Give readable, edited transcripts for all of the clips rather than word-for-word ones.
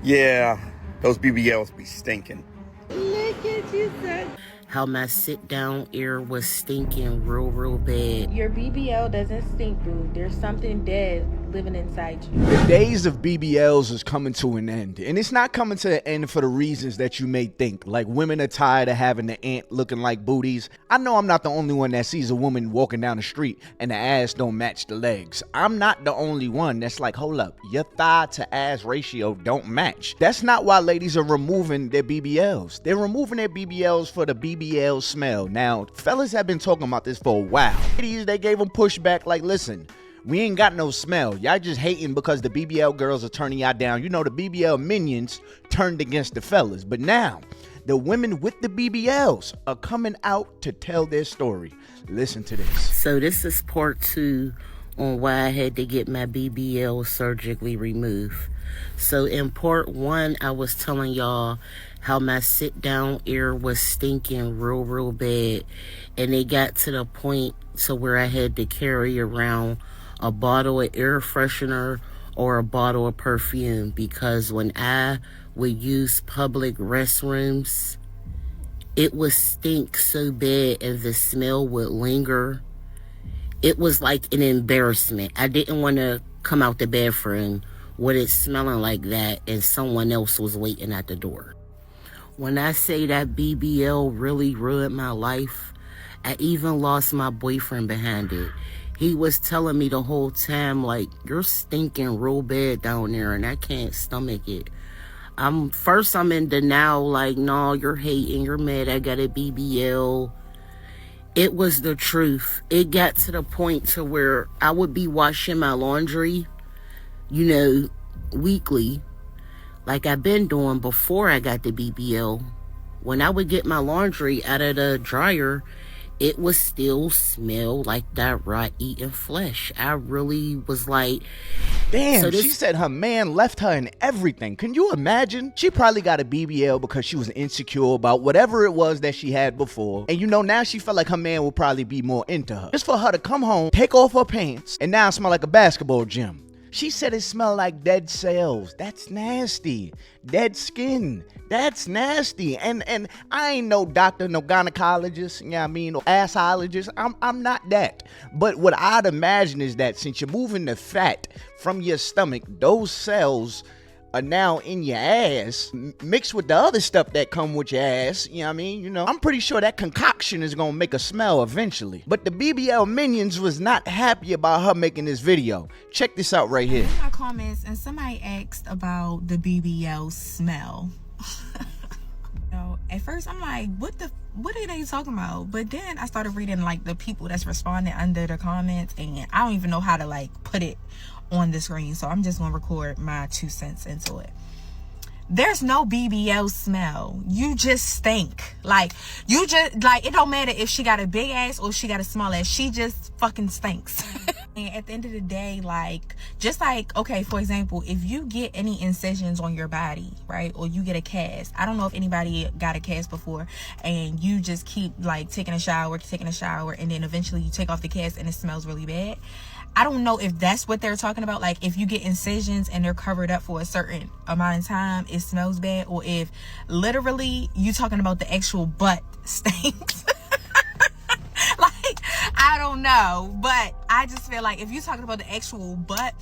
Yeah, those BBLs be stinking. Look at you, son. How my sit-down ear was stinking real bad. Your BBL doesn't stink, boo. There's something dead living inside you. The days of BBLs is coming to an end, and it's not coming to an end for the reasons that you may think, like women are tired of having the ant looking like booties. I know I'm not the only one that sees a woman walking down the street and the ass don't match the legs. I'm not the only one that's like, hold up, your thigh to ass ratio don't match. That's not why ladies are removing their BBLs. They're removing their BBLs for the BBL smell. Now, fellas have been talking about this for a while. Ladies, they gave them pushback like, listen, we ain't got no smell. Y'all just hating because the BBL girls are turning y'all down. You know, the BBL minions turned against the fellas. But now, the women with the BBLs are coming out to tell their story. Listen to this. So this is part 2 on why I had to get my BBL surgically removed. So in part 1, I was telling y'all how my sit-down ear was stinking real bad. And it got to the point to where I had to carry around a bottle of air freshener or a bottle of perfume, because when I would use public restrooms, it would stink so bad and the smell would linger. It was like an embarrassment. I didn't want to come out the bathroom with it smelling like that and someone else was waiting at the door. When I say that BBL really ruined my life, I even lost my boyfriend behind it. He was telling me the whole time, like, you're stinking real bad down there and I can't stomach it. First I'm in denial, like, no, you're hating, you're mad, I got a BBL. It was the truth. It got to the point to where I would be washing my laundry, you know, weekly, like I've been doing before I got the BBL. When I would get my laundry out of the dryer, it would still smell like that rot-eaten flesh. I really was like... Damn, she said her man left her and everything. Can you imagine? She probably got a BBL because she was insecure about whatever it was that she had before. And you know, now she felt like her man would probably be more into her. Just for her to come home, take off her pants, and now smell like a basketball gym. She said it smelled like dead cells. That's nasty. Dead skin. That's nasty. And I ain't no doctor, no gynecologist, you know what I mean, or assologist. I'm not that. But what I'd imagine is that since you're moving the fat from your stomach, those cells are now in your ass, mixed with the other stuff that come with your ass, you know what I mean? You know, I'm pretty sure that concoction is gonna make a smell eventually. But the BBL minions was not happy about her making this video. Check this out right here. In my comments, and somebody asked about the BBL smell. You know, at first I'm like, what are they talking about? But then I started reading like the people that's responding under the comments, and I don't even know how to like put it on the screen, so I'm just gonna record my 2 cents into it. There's no BBL smell. You just stink. Like, you just, like, it don't matter if she got a big ass or she got a small ass. She just fucking stinks. And at the end of the day, like, just like, okay, for example, if you get any incisions on your body, right, or you get a cast, I don't know if anybody got a cast before, and you just keep like taking a shower, and then eventually you take off the cast and it smells really bad. I don't know if that's what they're talking about, like if you get incisions and they're covered up for a certain amount of time, it smells bad, or if literally you talking about the actual butt stinks. Like, I don't know, but I just feel like if you're talking about the actual butt,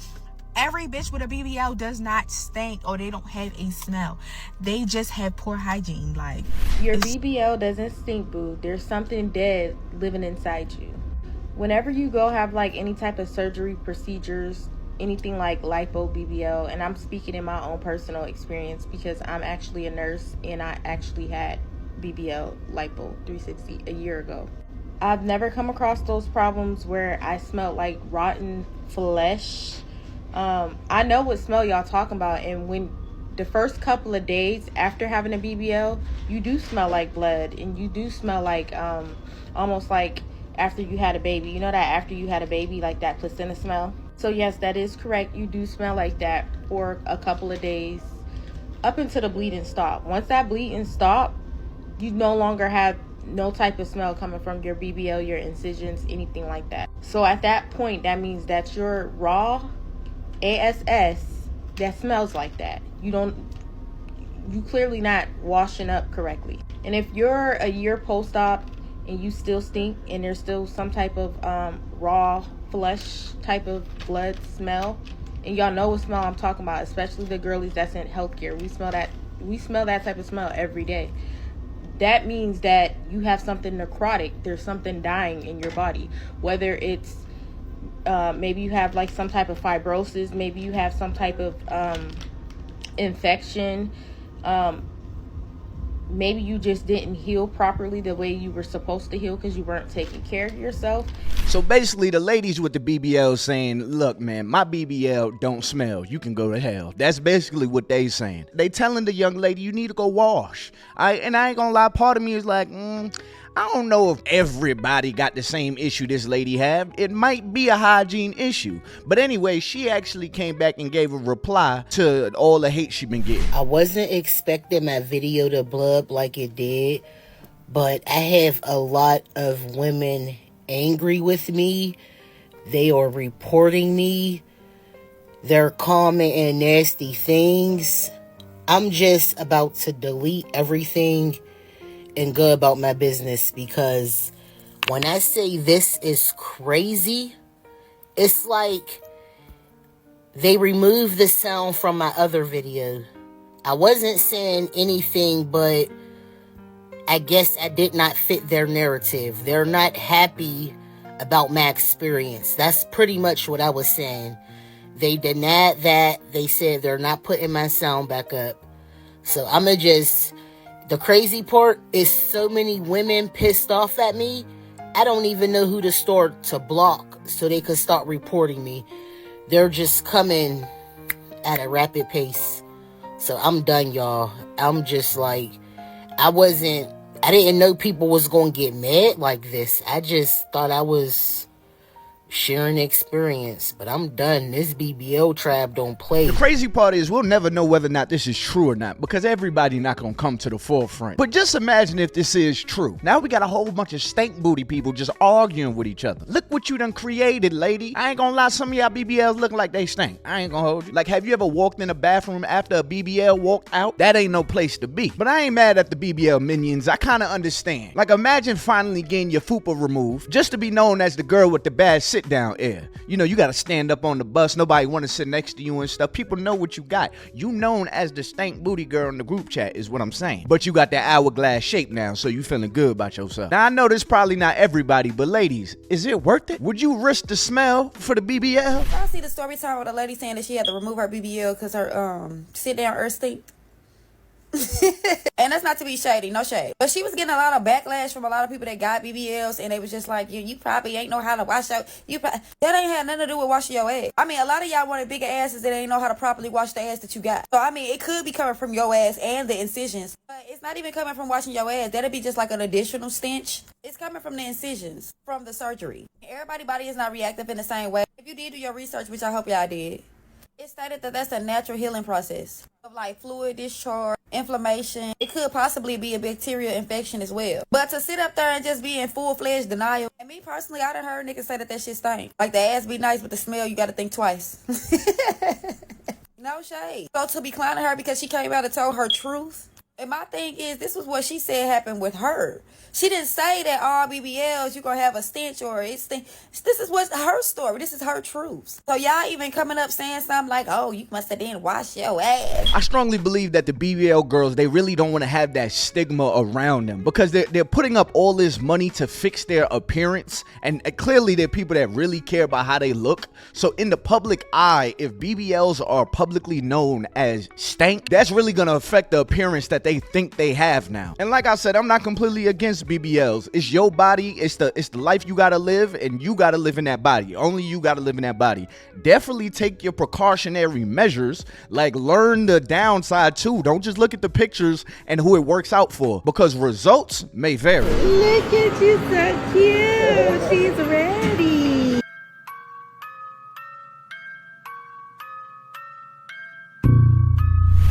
every bitch with a BBL does not stink, or they don't have a smell. They just have poor hygiene. Like, your BBL doesn't stink, boo. There's something dead living inside you. Whenever you go have like any type of surgery procedures, anything like lipo, BBL, and I'm speaking in my own personal experience because I'm actually a nurse and I actually had BBL lipo 360 a year ago. I've never come across those problems where I smelled like rotten flesh. I know what smell y'all talking about, and when the first couple of days after having a BBL, you do smell like blood, and you do smell like almost like after you had a baby. You know that after you had a baby, like that placenta smell? So yes, that is correct. You do smell like that for a couple of days up until the bleeding stop. Once that bleeding stop, you no longer have no type of smell coming from your BBL, your incisions, anything like that. So at that point, that means that your raw ASS that smells like that. You don't you clearly not washing up correctly. And if you're a year post-op and you still stink and there's still some type of raw flesh type of blood smell, and y'all know what smell I'm talking about, especially the girlies that's in healthcare. We smell that type of smell every day. That means that you have something necrotic. There's something dying in your body. Whether it's maybe you have like some type of fibrosis, maybe you have some type of infection, maybe you just didn't heal properly the way you were supposed to heal because you weren't taking care of yourself. So basically the ladies with the BBL saying, look man, my BBL don't smell, you can go to hell. That's basically what they saying. They telling the young lady you need to go wash. And I ain't gonna lie, part of me is like, I don't know if everybody got the same issue this lady have. It might be a hygiene issue. But anyway, she actually came back and gave a reply to all the hate she been getting. I wasn't expecting my video to blow up like it did, but I have a lot of women angry with me. They are reporting me. They're commenting nasty things. I'm just about to delete everything and go about my business, because when I say this is crazy, it's like they removed the sound from my other video. I wasn't saying anything, but I guess I did not fit their narrative. They're not happy about my experience. That's pretty much what I was saying. They denied that. They said they're not putting my sound back up. So I'ma just... The crazy part is so many women pissed off at me, I don't even know who to start to block so they could start reporting me. They're just coming at a rapid pace. So I'm done, y'all. I'm just like, I didn't know people was going to get mad like this. I just thought I was sharing experience, but I'm done. This BBL tribe don't play. The crazy part is we'll never know whether or not this is true or not, because everybody not gonna come to the forefront. But just imagine if this is true. Now we got a whole bunch of stank booty people just arguing with each other. Look what you done created, lady. I ain't gonna lie, some of y'all BBLs look like they stink. I ain't gonna hold you. Like, have you ever walked in a bathroom after a BBL walked out? That ain't no place to be. But I ain't mad at the BBL minions. I kinda understand. Like, imagine finally getting your fupa removed just to be known as the girl with the bad sit down air. You know, you gotta stand up on the bus, nobody wanna sit next to you and stuff. People know what you got. You known as the stank booty girl in the group chat is what I'm saying. But you got that hourglass shape now, so you feeling good about yourself. Now I know this probably not everybody, but ladies, is it worth it? Would you risk the smell for the BBL? I see the story time with a lady saying that she had to remove her BBL because her sit down earth stink. And that's not to be shady, no shade, but she was getting a lot of backlash from a lot of people that got BBLs, and they was just like, you probably ain't know how to wash out. That ain't had nothing to do with washing your ass. I mean, a lot of y'all wanted bigger asses that ain't know how to properly wash the ass that you got. So I mean, it could be coming from your ass and the incisions, but it's not even coming from washing your ass. That'd be just like an additional stench. It's coming from the incisions from the surgery. Everybody's body is not reactive in the same way. If you did do your research, which I hope y'all did, it stated that that's a natural healing process of like fluid discharge, inflammation. It could possibly be a bacterial infection as well. But to sit up there and just be in full-fledged denial, and me personally, I done heard niggas say that shit stink. Like, the ass be nice, but the smell, you gotta think twice. No shade. So to be clowning her because she came out and told her truth. And my thing is, this was what she said happened with her. She didn't say that all BBLs, you're going to have a stench or it stink. This is what's her story. This is her truth. So y'all even coming up saying something like, oh, you must have didn't wash your ass. I strongly believe that the BBL girls, they really don't want to have that stigma around them, because they're putting up all this money to fix their appearance. And clearly they're people that really care about how they look. So in the public eye, if BBLs are publicly known as stank, that's really going to affect the appearance that they think they have now. And like I said, I'm not completely against BBLs. It's your body, it's the life you gotta live, and you gotta live in that body. Only you gotta live in that body. Definitely take your precautionary measures, like learn the downside too. Don't just look at the pictures and who it works out for, because results may vary. Look at you, so cute. She's ready.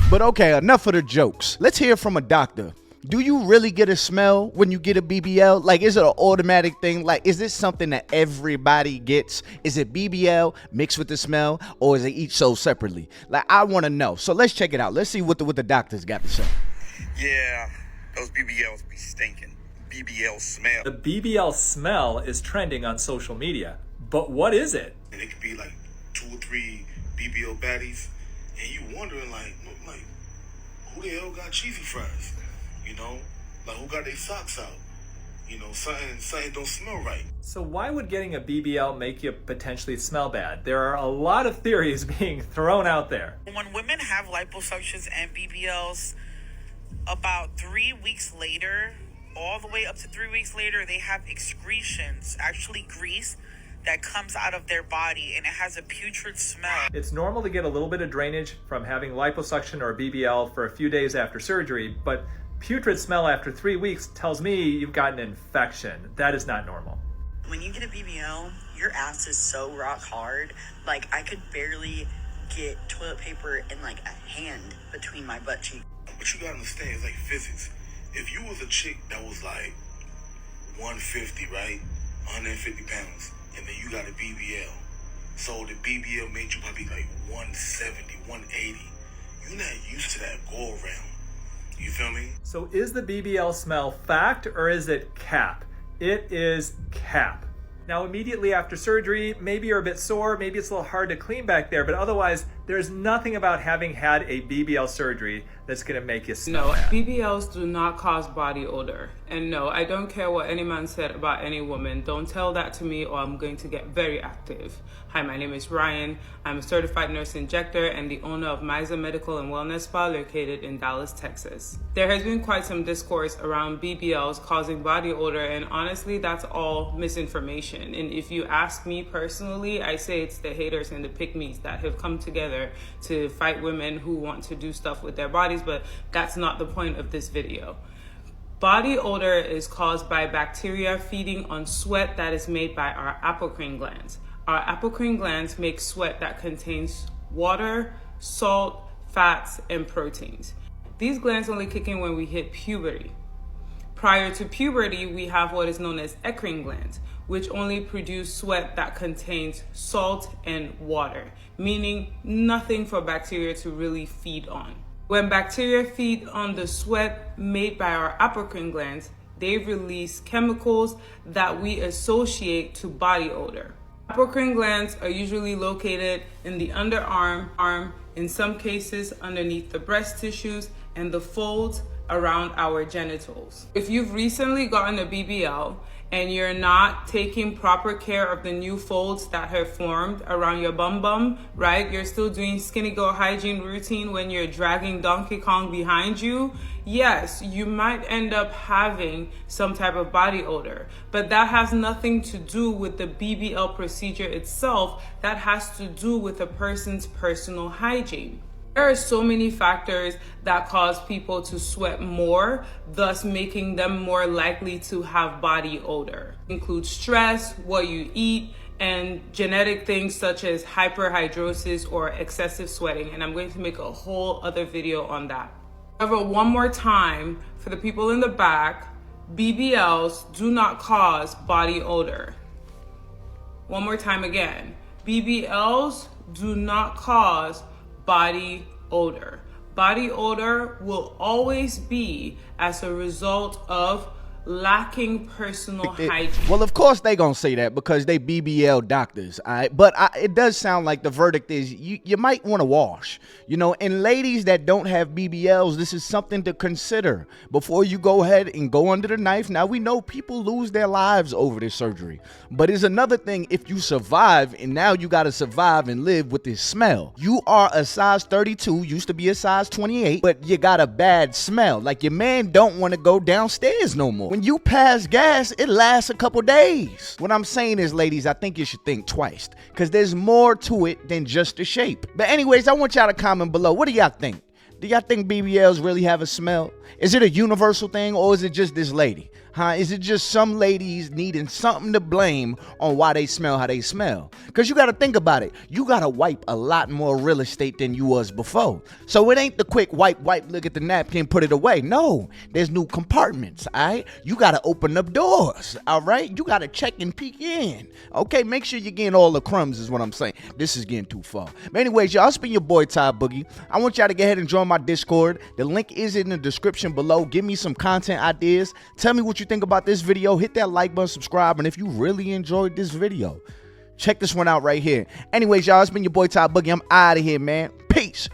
But okay, enough of the jokes. Let's hear from a doctor. Do you really get a smell when you get a BBL? Like, is it an automatic thing? Like, is this something that everybody gets? Is it BBL mixed with the smell, or is it each sold separately? Like, I want to know. So let's check it out. Let's see what the doctors got to say. Yeah, those BBLs be stinking. BBL smell. The BBL smell is trending on social media, but what is it? And it could be like 2 or 3 BBL baddies, and you wondering like who the hell got cheesy fries? You know, like who got their socks out? You know, something don't smell right. So why would getting a BBL make you potentially smell bad? There are a lot of theories being thrown out there. When women have liposuctions and BBLs, about 3 weeks later, all the way up to 3 weeks later, they have excretions, actually grease, that comes out of their body, and it has a putrid smell. It's normal to get a little bit of drainage from having liposuction or BBL for a few days after surgery, but putrid smell after 3 weeks tells me you've got an infection. That is not normal. When you get a BBL, your ass is so rock hard. Like, I could barely get toilet paper and like a hand between my butt cheeks. But you gotta understand, it's like physics. If you was a chick that was like 150, right? 150 pounds, and then you got a BBL. So the BBL made you probably like 170, 180. You're not used to that go around. You feel me? So is the BBL smell fact or is it cap? It is cap. Now, immediately after surgery, maybe you're a bit sore, maybe it's a little hard to clean back there, but otherwise, there's nothing about having had a BBL surgery that's gonna make you smell No, bad. BBLs do not cause body odor. And no, I don't care what any man said about any woman. Don't tell that to me or I'm going to get very active. Hi, my name is Ryan. I'm a certified nurse injector and the owner of Miza Medical and Wellness Spa located in Dallas, Texas. There has been quite some discourse around BBLs causing body odor, and honestly, that's all misinformation. And if you ask me personally, I say it's the haters and the pick-me's that have come together to fight women who want to do stuff with their bodies, but that's not the point of this video. Body odor is caused by bacteria feeding on sweat that is made by our apocrine glands. Our apocrine glands make sweat that contains water, salt, fats, and proteins. These glands only kick in when we hit puberty. Prior to puberty, we have what is known as eccrine glands, which only produce sweat that contains salt and water, meaning nothing for bacteria to really feed on. When bacteria feed on the sweat made by our apocrine glands, they release chemicals that we associate to body odor. Apocrine glands are usually located in the underarm, arm, in some cases underneath the breast tissues, and the folds around our genitals. If you've recently gotten a BBL and you're not taking proper care of the new folds that have formed around your bum, right? You're still doing skinny girl hygiene routine when you're dragging Donkey Kong behind you. Yes, you might end up having some type of body odor, but that has nothing to do with the BBL procedure itself. That has to do with a person's personal hygiene. There are so many factors that cause people to sweat more, thus making them more likely to have body odor. It includes stress, what you eat, and genetic things such as hyperhidrosis or excessive sweating. And I'm going to make a whole other video on that. However, one more time, for the people in the back, BBLs do not cause body odor. One more time again, BBLs do not cause body odor. Body odor will always be as a result of lacking personal hygiene. Well, of course they gonna say that because they BBL doctors, all right? But it does sound like the verdict is you might want to wash, you know. And ladies that don't have BBLs, this is something to consider before you go ahead and go under the knife. Now, we know people lose their lives over this surgery, but it's another thing if you survive, and now you got to survive and live with this smell. You are a size 32, used to be a size 28, but you got a bad smell. Like, your man don't want to go downstairs no more. When you pass gas, it lasts a couple days. What I'm saying is, ladies, I think you should think twice, because there's more to it than just the shape. But anyways, I want y'all to comment below. What do y'all think? Do y'all think BBLs really have a smell? Is it a universal thing, or is it just this lady? Huh? Is it just some ladies needing something to blame on why they smell how they smell? Because you got to think about it. You got to wipe a lot more real estate than you was before. So it ain't the quick wipe, look at the napkin, put it away. No, there's new compartments, all right? You got to open up doors, all right? You got to check and peek in. Okay, make sure you're getting all the crumbs is what I'm saying. This is getting too far. But anyways, y'all, it's been your boy, Ty Boogie. I want y'all to go ahead and join my Discord. The link is in the description below. Give me some content ideas. Tell me what you think about this video. Hit that like button, subscribe, and if you really enjoyed this video, check this one out right here. Anyways, y'all, it's been your boy Ty Boogie. I'm out of here, man. Peace.